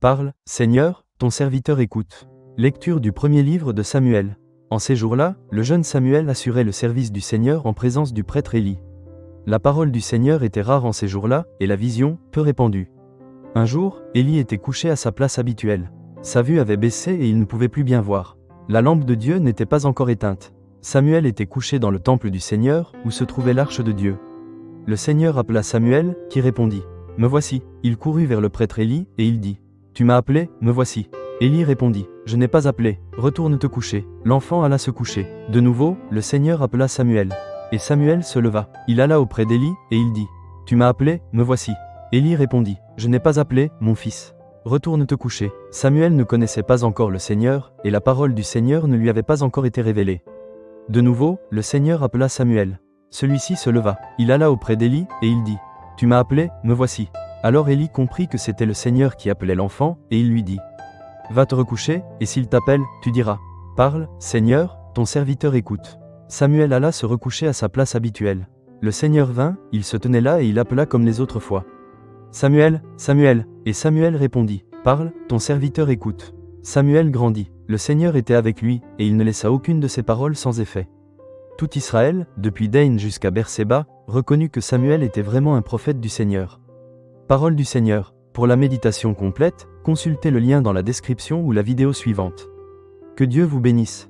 Parle, Seigneur, ton serviteur écoute. Lecture du premier livre de Samuel. En ces jours-là, le jeune Samuel assurait le service du Seigneur en présence du prêtre Élie. La parole du Seigneur était rare en ces jours-là, et la vision, peu répandue. Un jour, Élie était couché à sa place habituelle. Sa vue avait baissé et il ne pouvait plus bien voir. La lampe de Dieu n'était pas encore éteinte. Samuel était couché dans le temple du Seigneur, où se trouvait l'arche de Dieu. Le Seigneur appela Samuel, qui répondit. « Me voici ». Il courut vers le prêtre Élie, et il dit. « Tu m'as appelé, me voici ». Élie répondit. « Je n'ai pas appelé, retourne te coucher. » L'enfant alla se coucher. De nouveau, le Seigneur appela Samuel. Et Samuel se leva. Il alla auprès d'Élie, et il dit. « Tu m'as appelé, me voici ». Élie répondit. « Je n'ai pas appelé, mon fils. Retourne te coucher. » Samuel ne connaissait pas encore le Seigneur, et la parole du Seigneur ne lui avait pas encore été révélée. De nouveau, le Seigneur appela Samuel. Celui-ci se leva. Il alla auprès d'Élie, et il dit. « Tu m'as appelé, me voici. » Alors Élie comprit que c'était le Seigneur qui appelait l'enfant, et il lui dit. « Va te recoucher, et s'il t'appelle, tu diras. Parle, Seigneur, ton serviteur écoute. » Samuel alla se recoucher à sa place habituelle. Le Seigneur vint, il se tenait là et il appela comme les autres fois. « Samuel, Samuel !» Et Samuel répondit. « Parle, ton serviteur écoute. » Samuel grandit. Le Seigneur était avec lui, et il ne laissa aucune de ses paroles sans effet. Tout Israël, depuis Dan jusqu'à Beerséba, reconnut que Samuel était vraiment un prophète du Seigneur. Parole du Seigneur. Pour la méditation complète, consultez le lien dans la description ou la vidéo suivante. Que Dieu vous bénisse.